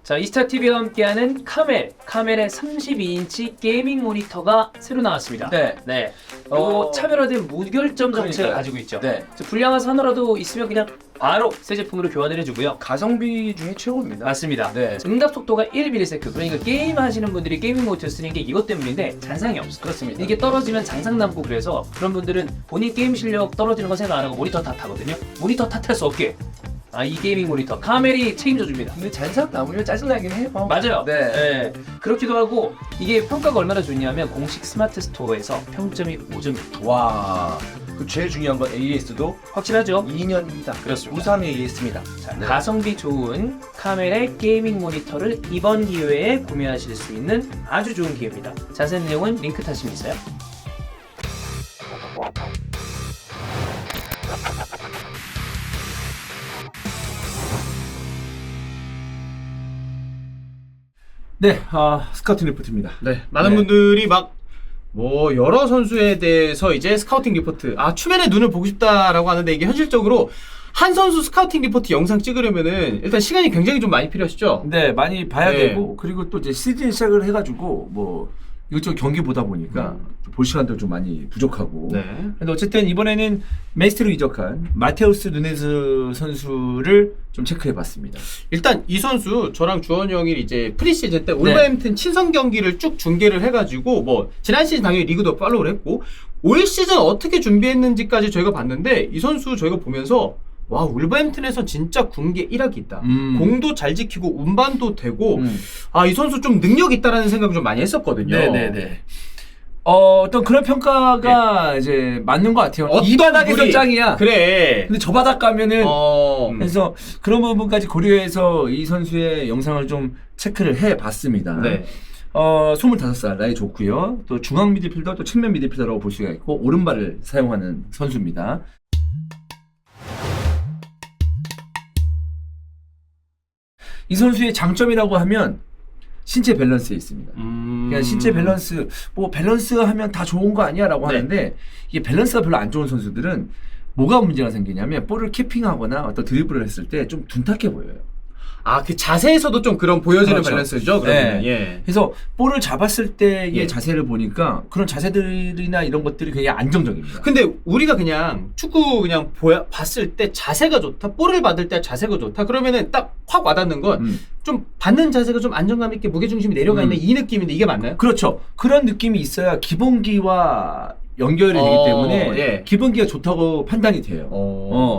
자, 이스타TV와 함께하는 카멜의 32인치 게이밍 모니터가 새로 나왔습니다. 네. 차별화된 무결점 정책을 그러니까요. 가지고 있죠. 네. 불량화서 하나라도 있으면 그냥 바로 새 제품으로 교환을 해주고요. 가성비 중에 최고입니다. 맞습니다. 네. 응답 속도가 1ms. 그러니까 게임 하시는 분들이 게이밍 모니터 쓰는 게 이것 때문인데 잔상이 없어. 그렇습니다. 이게 떨어지면 장상 남고 그래서 그런 분들은 본인 게임 실력 떨어지는 거 생각 안 하고 모니터 탓하거든요. 모니터 탓할 수 없게 이 게이밍 모니터 카멜이 책임져 줍니다. 근데 잔상 남으면 짜증나긴 해요. 맞아요. 네. 그렇기도 하고 이게 평가가 얼마나 좋냐면 공식 스마트 스토어에서 평점이 5점입니다. 와. 그 제일 중요한 건 AS도 확실하죠? 2년입니다. 그렇습니다. 우삼 AS입니다. 자, 가성비 좋은 카멜의 게이밍 모니터를 이번 기회에 구매하실 수 있는 아주 좋은 기회입니다. 자세한 내용은 링크 타시면 있어요. 네, 스카우팅 리포트입니다. 네, 많은 네. 분들이 막 여러 선수에 대해서 이제 스카우팅 리포트, 추면의 눈을 보고 싶다라고 하는데 이게 현실적으로 한 선수 스카우팅 리포트 영상 찍으려면은 일단 시간이 굉장히 좀 많이 필요하시죠? 네, 많이 봐야 네. 되고 그리고 또 이제 시즌 시작을 해가지고 뭐 이것저것 경기 보다 보니까 볼 시간도 좀 많이 부족하고. 네. 근데 어쨌든 이번에는 맨시티로 이적한 마테우스 누네즈 선수를 좀 체크해봤습니다. 일단 이 선수 저랑 주원이 형이 이제 프리시즌 때 울버햄튼 친선 경기를 쭉 중계를 해가지고 뭐 지난 시즌 당연히 리그도 팔로우를 했고 올 시즌 어떻게 준비했는지까지 저희가 봤는데 이 선수 저희가 보면서 와 울버햄튼에서 진짜 군계 1학이 있다. 공도 잘 지키고 운반도 되고 이 선수 좀 능력 있다라는 생각을 좀 많이 했었거든요. 네네네. 어떤 그런 평가가 이제 맞는 것 같아요. 이 바닥에서 물이- 짱이야. 그래. 근데 저 바닥 가면은 그래서 그래서 그런 부분까지 고려해서 이 선수의 영상을 좀 체크를 해봤습니다. 네. 25살 나이 좋고요. 또 중앙 미드필더 또 측면 미드필더라고 볼 수가 있고 오른발을 사용하는 선수입니다. 이 선수의 장점이라고 하면 신체 밸런스에 있습니다. 그러니까 신체 밸런스, 뭐 밸런스 하면 다 좋은 거 아니야 라고 네. 하는데 이게 밸런스가 별로 안 좋은 선수들은 뭐가 문제가 생기냐면 볼을 캐핑하거나 어떤 드리블을 했을 때 좀 둔탁해 보여요. 그 자세에서도 좀 그런 보여지는 그렇죠. 밸런스죠. 그러면 네. 예. 그래서 볼을 잡았을 때의 예. 자세를 보니까 그런 자세들이나 이런 것들이 굉장히 안정적입니다. 근데 우리가 그냥 축구 그냥 봤을 때 자세가 좋다, 볼을 받을 때 자세가 좋다. 그러면은 딱 확 와닿는 건 좀 받는 자세가 좀 안정감 있게 무게 중심이 내려가 있는 이 느낌인데 이게 맞나요? 그렇죠. 그런 느낌이 있어야 기본기와 연결이 되기 때문에 예. 기본기가 좋다고 판단이 돼요.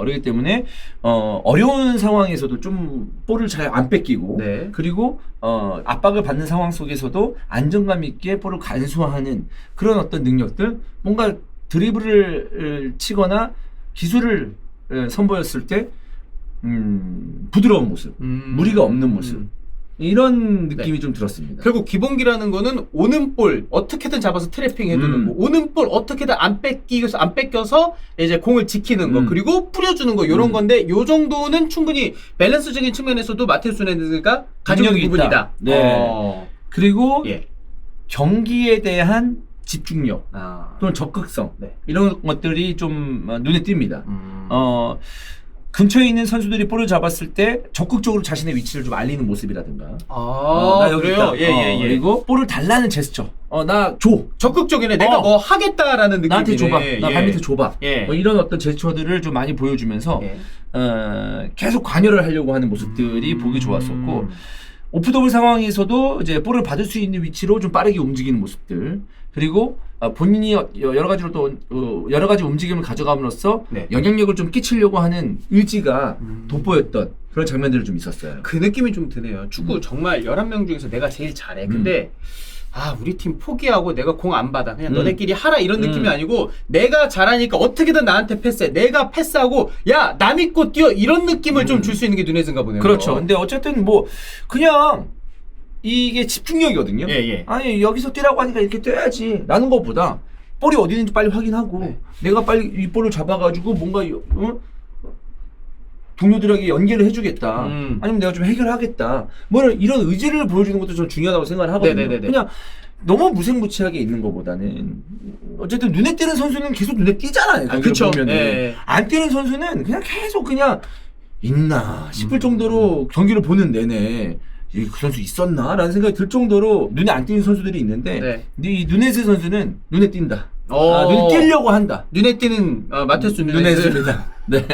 그렇기 때문에 어려운 상황에서도 좀 볼을 잘 안 뺏기고 네. 그리고 압박을 받는 상황 속에서도 안정감 있게 볼을 간수하는 그런 어떤 능력들, 뭔가 드리블을 치거나 기술을 선보였을 때 부드러운 모습, 무리가 없는 모습, 이런 느낌이 좀 들었습니다. 결국 기본기라는 거는 오는 볼 어떻게든 잡아서 트래핑 해두는 거, 오는 볼 어떻게든 안 뺏겨서 이제 공을 지키는 거, 그리고 뿌려주는 거 이런 건데 요 정도는 충분히 밸런스적인 측면에서도 마테우스 누네즈가 가지고 있는 능력이 있다. 부분이다. 네. 그리고 예. 경기에 대한 집중력 또는 적극성 네. 이런 것들이 좀 눈에 띕니다. 근처에 있는 선수들이 볼을 잡았을 때 적극적으로 자신의 위치를 좀 알리는 모습이라든가 나 여기 그래요? 있다. 예. 그리고 볼을 달라는 제스처 나 줘. 적극적이네. 내가 뭐 하겠다라는 느낌이네. 나한테 줘봐. 나 발 밑에 줘봐. 예. 뭐 이런 어떤 제스처들을 좀 많이 보여주면서 예. 계속 관여를 하려고 하는 모습들이 보기 좋았었고 오프더블 상황에서도 이제 볼을 받을 수 있는 위치로 좀 빠르게 움직이는 모습들, 그리고 본인이 여러 가지로 또 여러 가지 움직임을 가져감으로써 네. 영향력을 좀 끼치려고 하는 의지가 돋보였던 그런 장면들이 좀 있었어요. 그 느낌이 좀 드네요. 축구 정말 11명 중에서 내가 제일 잘해. 근데 우리 팀 포기하고 내가 공 안 받아. 그냥 너네끼리 하라 이런 느낌이 아니고 내가 잘하니까 어떻게든 나한테 패스해. 내가 패스하고 야, 나 믿고 뛰어 이런 느낌을 좀 줄 수 있는 게 누네즈인가 보네요. 그렇죠. 근데 어쨌든 뭐 그냥 이게 집중력이거든요. 예. 아니 여기서 뛰라고 하니까 이렇게 뛰어야지 라는 것보다 볼이 어디 있는지 빨리 확인하고 네. 내가 빨리 이 볼을 잡아가지고 뭔가 동료들에게 연계를 해주겠다. 아니면 내가 좀 해결하겠다. 뭐 이런 의지를 보여주는 것도 좀 중요하다고 생각을 하거든요. 네네네네. 그냥 너무 무색무취하게 있는 것보다는 어쨌든 눈에 띄는 선수는 계속 눈에 띄잖아요. 경기를 그쵸. 보면은. 예. 안 띄는 선수는 그냥 계속 그냥 있나 싶을 정도로 경기를 보는 내내 그 선수 있었나라는 생각이 들 정도로 눈에 안 띄는 선수들이 있는데 네. 이 누네스 선수는 눈에 띈다. 어. 눈에 띄려고 한다. 눈에 띄는 마테스 누네스입니다. 네.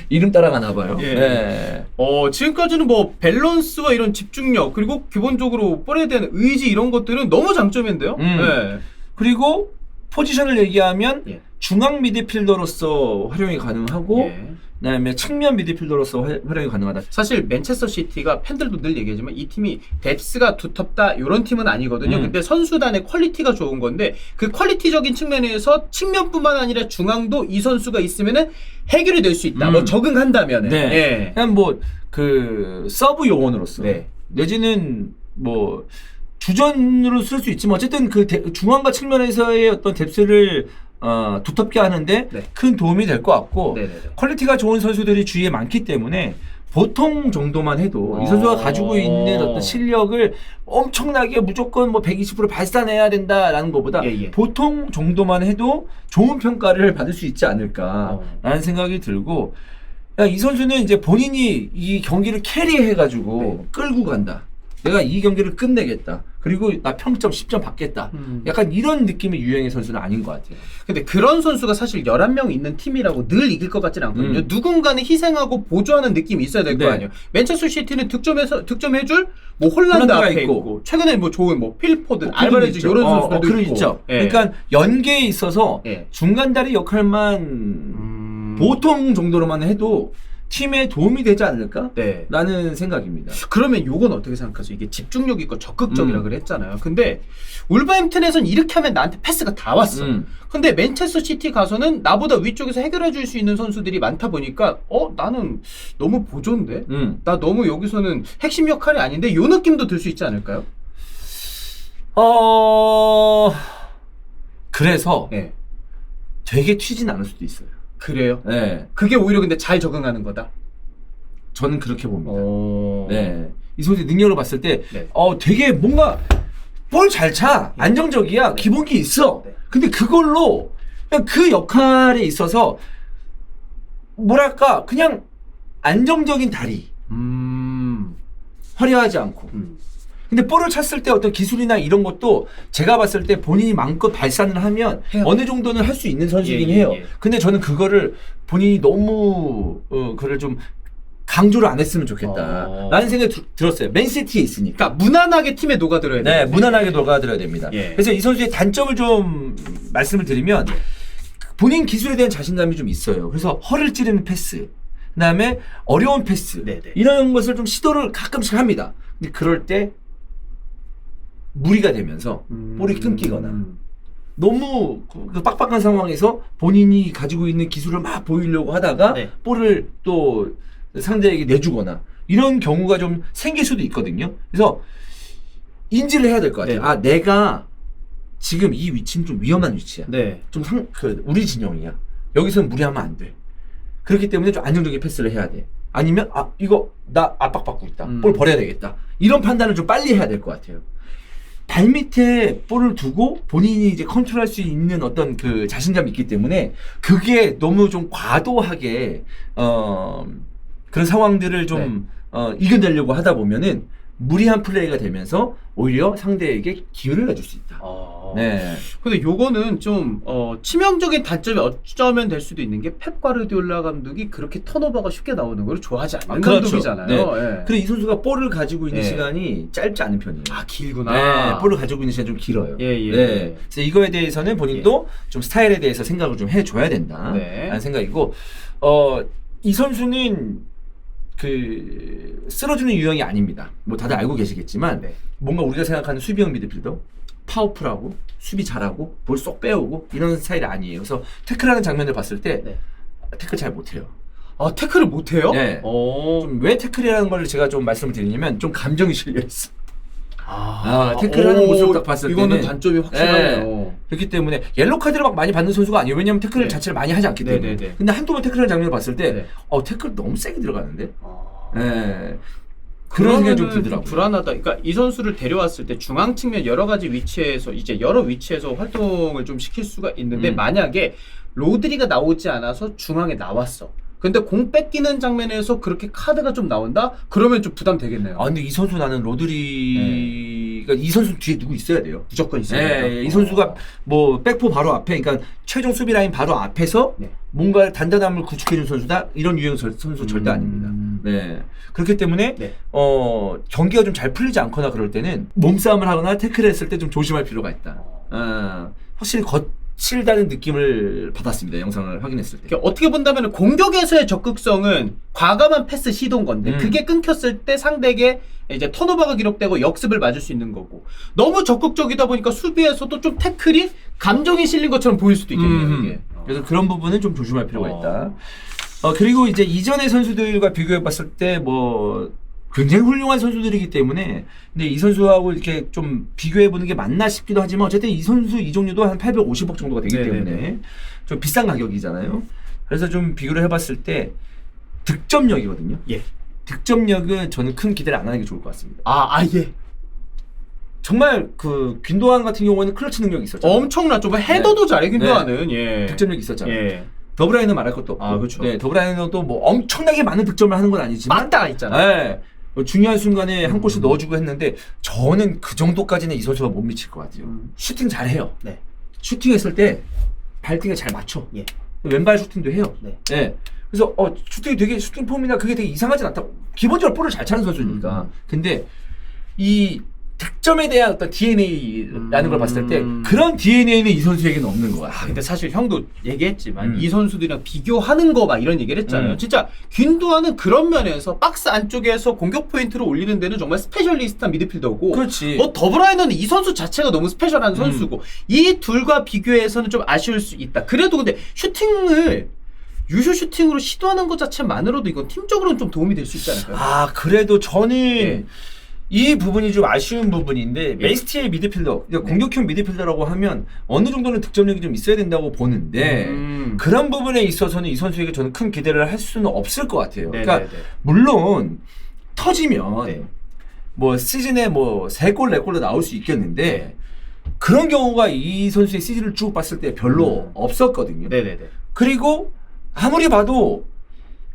이름 따라가나 봐요. 예. 네. 지금까지는 뭐 밸런스와 이런 집중력 그리고 기본적으로 볼에 대한 의지 이런 것들은 너무 장점인데요. 네. 그리고 포지션을 얘기하면 예. 중앙 미드필더로서 활용이 가능하고 예. 그다음에 측면 미드필더로서 활용이 가능하다. 사실 맨체스터 시티가 팬들도 늘 얘기하지만 이 팀이 뎁스가 두텁다 이런 팀은 아니거든요. 근데 선수단의 퀄리티가 좋은 건데 그 퀄리티적인 측면에서 측면뿐만 아니라 중앙도 이 선수가 있으면은 해결이 될 수 있다. 뭐 적응한다면은. 네. 예. 그냥 뭐 그 서브 요원으로서 네. 내지는 뭐 주전으로 쓸 수 있지만 어쨌든 그 중앙과 측면에서의 어떤 뎁스를 두텁게 하는데 네. 큰 도움이 될 것 같고 네네네. 퀄리티가 좋은 선수들이 주위에 많기 때문에 보통 정도만 해도 이 선수가 가지고 있는 어떤 실력을 엄청나게 무조건 뭐 120% 발산해야 된다라는 것보다 예, 예. 보통 정도만 해도 좋은 평가를 받을 수 있지 않을까라는 생각이 들고 이 선수는 이제 본인이 이 경기를 캐리해가지고 네. 끌고 간다. 내가 이 경기를 끝내겠다. 그리고 나 평점 10점 받겠다. 약간 이런 느낌의 유형의 선수는 아닌 것 같아요. 근데 그런 선수가 사실 11명 있는 팀이라고 늘 이길 것 같지는 않거든요. 누군가는 희생하고 보조하는 느낌이 있어야 될 거 네. 아니에요. 맨체스터 시티는 득점해줄 뭐 홀란드 홀란드가 앞에 있고. 있고 최근에 뭐 좋은 뭐 필포든, 알바레즈 이런 선수들도 그런 있고. 있죠. 예. 그러니까 연계에 있어서 예. 중간다리 역할만 보통 정도로만 해도 팀에 도움이 되지 않을까? 네. 라는 생각입니다. 그러면 요건 어떻게 생각하세요? 이게 집중력 있고 적극적이라 그랬잖아요. 근데 울버햄튼에선 이렇게 하면 나한테 패스가 다 왔어. 근데 맨체스터 시티 가서는 나보다 위쪽에서 해결해 줄 수 있는 선수들이 많다 보니까 나는 너무 보조인데? 나 너무 여기서는 핵심 역할이 아닌데 요 느낌도 들 수 있지 않을까요? 그래서 네. 되게 튀진 않을 수도 있어요. 그래요? 네. 그게 오히려 근데 잘 적응하는 거다? 저는 그렇게 봅니다. 오. 네. 이 선수의 능력을 봤을 때, 네. 되게 뭔가 볼 잘 차. 안정적이야. 기본기 있어. 네. 근데 그걸로 그냥 그 역할에 있어서 뭐랄까 그냥 안정적인 다리. 화려하지 않고. 근데 볼을 찼을 때 어떤 기술이나 이런 것도 제가 봤을 때 본인이 마음껏 발산을 하면 어느 정도는 할 수 있는 선수이긴 해요. 근데 저는 그거를 본인이 너무 그걸 좀 강조를 안 했으면 좋겠다 라는 생각이 들었어요. 맨시티에 있으니까. 그러니까 무난하게 팀에 녹아들어야 돼요. 네, 무난하게 녹아들어야 됩니다. 예. 그래서 이 선수의 단점을 좀 말씀을 드리면 본인 기술에 대한 자신감이 좀 있어요. 그래서 허를 찌르는 패스, 그다음에 어려운 패스 네네. 이런 것을 좀 시도를 가끔씩 합니다. 근데 그럴 때 무리가 되면서 볼이 끊기거나 너무 그 빡빡한 상황에서 본인이 가지고 있는 기술을 막 보이려고 하다가 네. 볼을 또 상대에게 내주거나 이런 경우가 좀 생길 수도 있거든요. 그래서 인지를 해야 될 것 같아요. 네. 내가 지금 이 위치는 좀 위험한 위치야. 네. 좀 우리 진영이야. 여기서는 무리하면 안 돼. 그렇기 때문에 좀 안정적인 패스를 해야 돼. 아니면 이거 나 압박받고 있다. 볼 버려야 되겠다. 이런 판단을 좀 빨리 해야 될 것 같아요. 발밑에 볼을 두고 본인이 이제 컨트롤할 수 있는 어떤 그 자신감이 있기 때문에 그게 너무 좀 과도하게 그런 상황들을 좀 이겨내려고 하다 보면은 무리한 플레이가 되면서 오히려 상대에게 기회를 내줄 수 있다. 네. 근데 요거는 좀 치명적인 단점이 어쩌면 될 수도 있는 게 펩 과르디올라 감독이 그렇게 턴오버가 쉽게 나오는 걸 좋아하지 않는 감독이잖아요. 네. 예. 그리고 이 선수가 볼을 가지고 있는 네. 시간이 짧지 않은 편이에요. 길구나. 네, 볼을 가지고 있는 시간이 좀 길어요. 예. 네. 그래서 이거에 대해서는 본인도 좀 스타일에 대해서 생각을 좀 해줘야 된다. 네. 라는 생각이고, 이 선수는 쓸어주는 유형이 아닙니다. 뭐 다들 알고 계시겠지만, 네. 뭔가 우리가 생각하는 수비형 미드필더, 파워풀하고, 수비 잘하고, 볼 쏙 빼오고, 이런 스타일이 아니에요. 그래서 태클하는 장면을 봤을 때, 네. 태클 잘 못해요. 태클을 못해요? 네. 좀 왜 태클이라는 걸 제가 좀 말씀을 드리냐면, 좀 감정이 실려있어. 태클하는 모습을 딱 봤을 때는 이거는 단점이 확실하네요. 네. 그렇기 때문에 옐로 카드를 막 많이 받는 선수가 아니에요. 왜냐하면 태클 네. 자체를 많이 하지 않기 때문에. 네. 근데 한두 번 태클하는 장면을 봤을 때 네. 태클 너무 세게 들어가는데. 네. 그런 생각이 좀 들더라고요. 불안하다. 그러니까 이 선수를 데려왔을 때 중앙 측면 여러 가지 위치에서 이제 여러 위치에서 활동을 좀 시킬 수가 있는데 만약에 로드리가 나오지 않아서 중앙에 나왔어. 근데 공 뺏기는 장면에서 그렇게 카드가 좀 나온다? 그러면 좀 부담되겠네요. 아 근데 이 선수 나는 로드리가 이 선수 뒤에 누구 있어야 돼요. 무조건 있어야 네, 된다. 이 선수가 뭐 백포 바로 앞에, 그러니까 최종 수비 라인 바로 앞에서 네. 뭔가 단단함을 구축해준 선수다. 이런 유형 선수 절대 아닙니다. 네, 그렇기 때문에 네. 경기가 좀 잘 풀리지 않거나 그럴 때는 몸싸움을 하거나 태클을 했을 때 좀 조심할 필요가 있다. 확실히 거칠다는 느낌을 받았습니다. 영상을 확인했을 때. 어떻게 본다면 공격에서의 적극성은 과감한 패스 시도인 건데 그게 끊겼을 때 상대에게 이제 턴오버가 기록되고 역습을 맞을 수 있는 거고, 너무 적극적이다 보니까 수비에서도 좀 태클이 감정이 실린 것처럼 보일 수도 있겠네요. 이게. 그래서 그런 부분은 좀 조심할 필요가 있다. 그리고 이제 이전의 선수들과 비교해봤을 때 뭐 굉장히 훌륭한 선수들이기 때문에, 근데 이 선수하고 이렇게 좀 비교해보는 게 맞나 싶기도 하지만 어쨌든 이 선수 이적료도 한 850억 정도가 되기 네네네. 때문에 좀 비싼 가격이잖아요. 그래서 좀 비교를 해봤을 때 득점력이거든요. 예. 득점력은 저는 큰 기대를 안 하는 게 좋을 것 같습니다. 예. 정말 그 균도안 같은 경우에는 클러치 능력이 있었잖아요. 엄청나죠. 뭐 헤더도 잘해, 균도안은. 예. 득점력이 있었잖아요. 예. 더브라이너 말할 것도 없고. 그렇죠. 네, 더브라이너도 뭐 엄청나게 많은 득점을 하는 건 아니지만 맞다가 있잖아요. 네, 뭐 중요한 순간에 한 골씩 넣어주고 했는데 저는 그 정도까지는 이 선수가 못 미칠 것 같아요. 슈팅 잘해요. 네. 슈팅했을 때 발등에 잘 맞춰. 예. 왼발 슈팅도 해요. 네. 네. 그래서 슈팅이 되게 슈팅 폼이나 그게 되게 이상하진 않다고. 기본적으로 볼을 잘 차는 선수니까. 근데 이 득점에 대한 어떤 DNA라는 걸 봤을 때 그런 DNA는 이 선수에게는 없는 것 같아요. 근데 사실 형도 얘기했지만 이 선수들이랑 비교하는 거 막 이런 얘기를 했잖아요. 진짜 균도안은 그런 면에서 박스 안쪽에서 공격 포인트를 올리는 데는 정말 스페셜리스트한 미드필더고, 그렇지. 뭐 더브라이너는 이 선수 자체가 너무 스페셜한 선수고, 이 둘과 비교해서는 좀 아쉬울 수 있다. 그래도 근데 슈팅을 유효 슈팅으로 시도하는 것 자체만으로도 이건 팀적으로는 좀 도움이 될 수 있지 않을까요? 그래도 저는 예. 이 부분이 좀 아쉬운 부분인데, 메이스티의 미드필더, 그러니까 공격형 미드필더라고 하면 어느 정도는 득점력이 좀 있어야 된다고 보는데 그런 부분에 있어서는 이 선수에게 저는 큰 기대를 할 수는 없을 것 같아요. 그러니까 물론 터지면 네. 뭐 시즌에 뭐 3골 4골로 나올 수 있겠는데 그런 경우가 이 선수의 시즌을 쭉 봤을 때 별로 없었거든요. 네네네. 그리고 아무리 봐도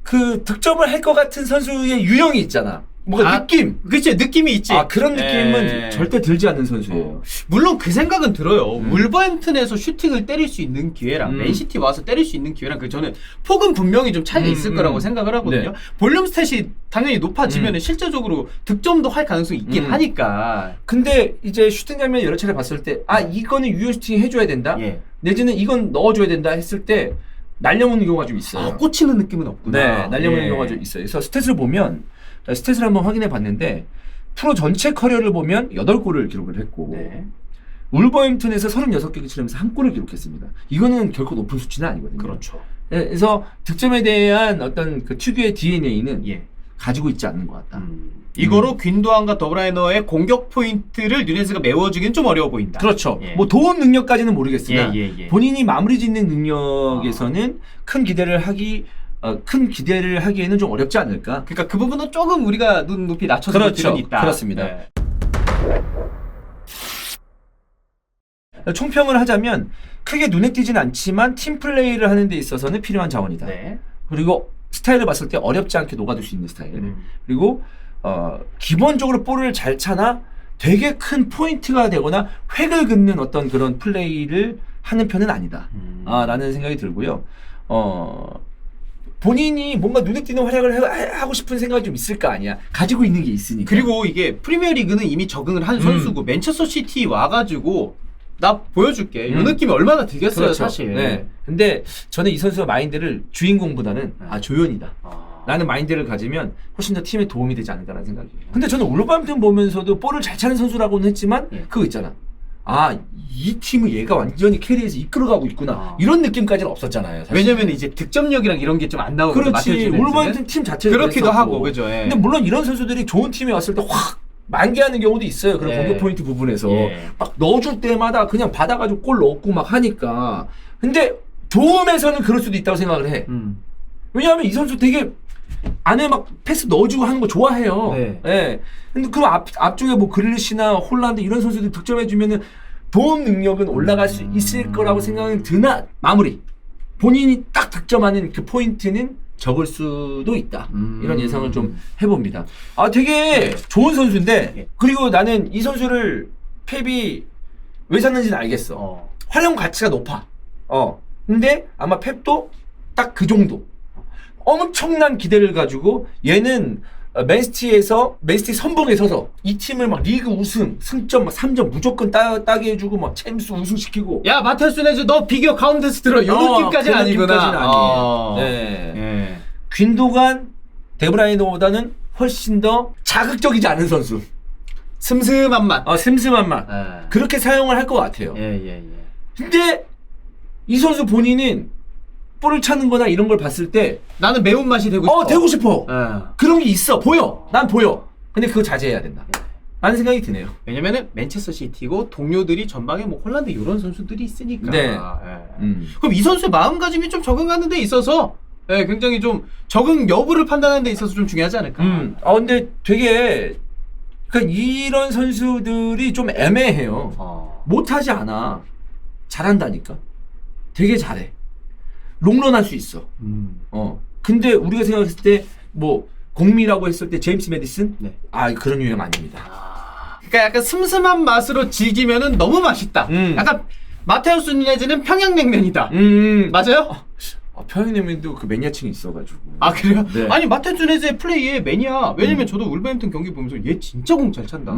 그 득점을 할 것 같은 선수의 유형이 있잖아. 뭔가 느낌. 그치, 느낌이 있지. 그런 느낌은 절대 들지 않는 선수예요. 물론 그 생각은 들어요. 울버햄튼에서 슈팅을 때릴 수 있는 기회랑 맨시티 와서 때릴 수 있는 기회랑 저는 폭은 분명히 좀 차이가 있을 거라고 생각을 하거든요. 네. 볼륨 스탯이 당연히 높아지면 실제적으로 득점도 할 가능성이 있긴 하니까. 근데 이제 슈팅 장면 여러 차례 봤을 때 이거는 유효 슈팅 해줘야 된다. 예. 내지는 이건 넣어줘야 된다 했을 때 날려먹는 경우가 좀 있어요. 꽂히는 느낌은 없구나. 네, 날려먹는 경우가 좀 있어요. 그래서 스탯을 보면, 스탯을 한번 확인해 봤는데 프로 전체 커리어를 보면 8골을 기록을 했고 네. 울버햄튼에서 36경기 치르면서 1골을 기록했습니다. 이거는 결코 높은 수치는 아니거든요. 그렇죠. 그래서 득점에 대한 어떤 그 특유의 DNA는 예. 가지고 있지 않는 것 같다. 이거로 균도안과 더브라이너의 공격 포인트를 누네즈가 메워주긴 좀 어려워 보인다. 그렇죠. 예. 뭐 도움 능력까지는 모르겠으나 예. 본인이 마무리 짓는 능력에서는 큰 기대를 하기에는 좀 어렵지 않을까. 그러니까 그 부분은 조금 우리가 눈 높이 낮춰서 볼 필요는 있다. 그렇습니다. 네. 총평을 하자면 크게 눈에 띄진 않지만 팀 플레이를 하는 데 있어서는 필요한 자원이다. 네. 그리고 스타일을 봤을 때 어렵지 않게 녹아들 수 있는 스타일. 그리고 기본적으로 볼을 잘 차나 되게 큰 포인트가 되거나 획을 긋는 어떤 그런 플레이를 하는 편은 아니다. 라는 생각이 들고요. 본인이 뭔가 눈에 띄는 활약을 하고 싶은 생각이 좀 있을 거 아니야. 가지고 있는 게 있으니까. 그리고 이게 프리미어리그는 이미 적응을 한 선수고 맨체스터 시티 와가지고 나 보여줄게. 이 느낌이 얼마나 되겠어요, 그렇죠. 사실. 네. 근데 저는 이 선수의 마인드를 주인공보다는 조연이다. 라는 마인드를 가지면 훨씬 더 팀에 도움이 되지 않을까라는 생각이에요. 근데 저는 울버햄튼 보면서도 볼을 잘 차는 선수라고는 했지만 그거 있잖아. 이 팀을 얘가 완전히 캐리해서 이끌어가고 있구나. 이런 느낌까지는 없었잖아요. 사실. 왜냐면 이제 득점력이랑 이런 게 좀 안 나오거든. 그렇지. 울버햄튼 팀 자체가 그렇기도 하고, 그죠. 예. 근데 물론 이런 선수들이 좋은 팀에 왔을 때 확 만개하는 경우도 있어요. 그런 예. 공격 포인트 부분에서 예. 막 넣어줄 때마다 그냥 받아가지고 골 넣고 막 하니까. 근데 좋음에서는 그럴 수도 있다고 생각을 해. 왜냐하면 이 선수 되게 안에 막 패스 넣어주고 하는 거 좋아해요. 네. 예. 근데 그 앞쪽에 뭐 그릴리시나 홀란드 이런 선수들 득점해주면은 도움 능력은 올라갈 수 있을 거라고 생각은 드나 마무리. 본인이 딱 득점하는 그 포인트는 적을 수도 있다. 이런 예상을 좀 해봅니다. 아, 되게 좋은 선수인데, 예. 그리고 나는 이 선수를 펩이 왜 샀는지는 알겠어. 활용 가치가 높아. 근데 아마 펩도 딱 그 정도. 엄청난 기대를 가지고 얘는 맨시티 선봉에 서서 이 팀을 막 리그 우승, 승점 막 3점 무조건 따게 해주고 막 챔스 우승시키고. 야 마테우스 누네즈 너 비교 가운데서 들어. 요 느낌까지는 그 아니구나. 느낌까지는 아니에요. 네. 예. 균도간 데브라이너보다는 훨씬 더 자극적이지 않은 선수. 슴슴한 맛. 슴슴한 맛. 예. 그렇게 사용을 할 것 같아요. 예. 근데 이 선수 본인은 볼을 차는 거나 이런 걸 봤을 때 나는 매운맛이 되고 싶어. 되고 싶어. 예. 그런 게 있어. 보여. 난 보여. 근데 그거 자제해야 된다. 라는 생각이 드네요. 왜냐면은 맨체스터 시티고 동료들이 전방에 뭐 홀란드 이런 선수들이 있으니까. 네. 예. 그럼 이 선수의 마음가짐이 좀 적응하는 데 있어서 굉장히 좀 적응 여부를 판단하는 데 있어서 좀 중요하지 않을까. 근데 되게 그러니까 이런 선수들이 좀 애매해요. 못하지 않아. 잘한다니까. 되게 잘해. 롱런 할 수 있어. 근데 우리가 생각했을 때 뭐 공미라고 했을 때 제임스 매디슨? 네. 그런 유형 아닙니다. 그러니까 약간 슴슴한 맛으로 즐기면은 너무 맛있다. 약간 마테우스 누네즈는 평양냉면이다. 맞아요? 평양냉면도 그 매니아층이 있어가지고. 아 그래요? 네. 아니 마테우스 누네즈의 플레이에 매니아. 왜냐면 저도 울버햄튼 경기 보면서 얘 진짜 공 잘 찬다.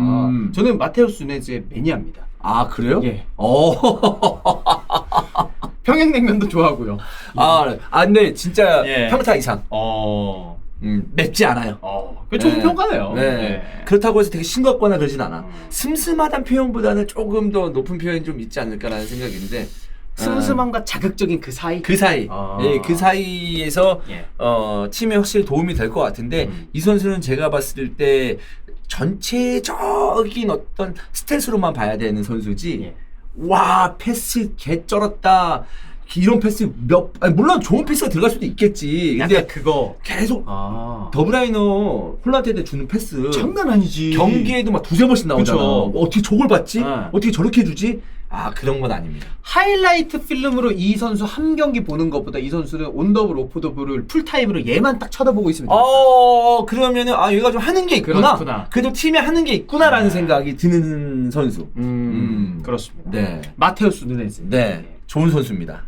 저는 마테우스 누네즈의 매니아입니다. 아 그래요? 예. 평양냉면도 좋아하고요. 근데 진짜 예. 평타 이상. 맵지 않아요. 그 좋은 평가네요. 네. 네. 그렇다고 해서 되게 싱겁거나 그러진 않아. 슴슴하다는 표현보다는 조금 더 높은 표현이 좀 있지 않을까라는 생각인데. 슴슴함과 자극적인 그 사이. 그 사이. 예, 그 사이에서 예. 팀에 확실히 도움이 될 것 같은데 이 선수는 제가 봤을 때 전체적인 어떤 스탯으로만 봐야 되는 선수지. 예. 와 패스 개 쩔었다. 이런 패스 물론 좋은 패스가 들어갈 수도 있겠지. 근데 약간 그거 계속 더브라이너 홀란드한테 주는 패스 장난 아니지. 경기에도 막 두세 번씩 나오잖아. 그쵸. 어떻게 저걸 봤지? 네. 어떻게 저렇게 해주지? 그런 건 아닙니다. 하이라이트 필름으로 이 선수 한 경기 보는 것보다 이 선수는 온더블 오프더블을 풀타임으로 얘만 딱 쳐다보고 있으면 됩니다. 그러면은 얘가 좀 하는 게 있구나. 그렇구나. 그래도 팀에 하는 게 있구나라는 생각이 드는 선수. 그렇습니다. 네. 마테우스 누네즈. 네. 좋은 선수입니다.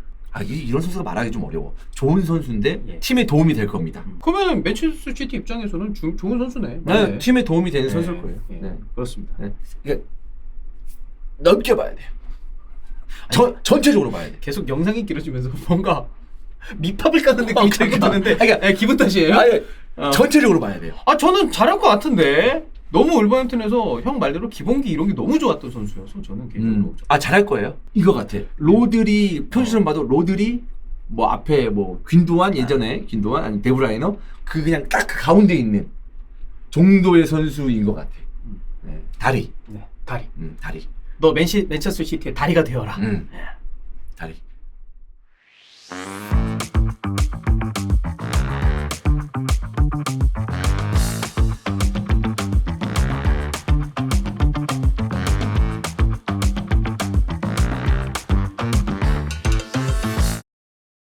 이런 선수가 말하기 좀 어려워. 좋은 선수인데 예. 팀에 도움이 될 겁니다. 그러면 맨체스터 시티 입장에서는 좋은 선수네. 네, 팀에 도움이 되는 선수일 거예요. 예. 네. 그렇습니다. 네. 그러니까 넓게 봐야 돼요. 전체적으로 봐야 돼. 계속 영상이 길어지면서 뭔가 밑밥을 까는 느낌이 자꾸 드는데 그러니까 기분 탓이에요? 전체적으로 봐야 돼요. 저는 잘할 것 같은데 너무 울버햄튼에서 형 말대로 기본기 이런 게 너무 좋았던 선수여서 저는 개인적으로 잘할 거예요. 이거 같아. 로드리 포지션 봐도 로드리 뭐 앞에 뭐 균도안 예전에 균도안 아니 데브라이너 그냥 딱 그 가운데 있는 정도의 선수인 것 같아. 네. 다리. 네, 다리. 다리. 너 맨체스터 시티의 다리가 되어라. 다리.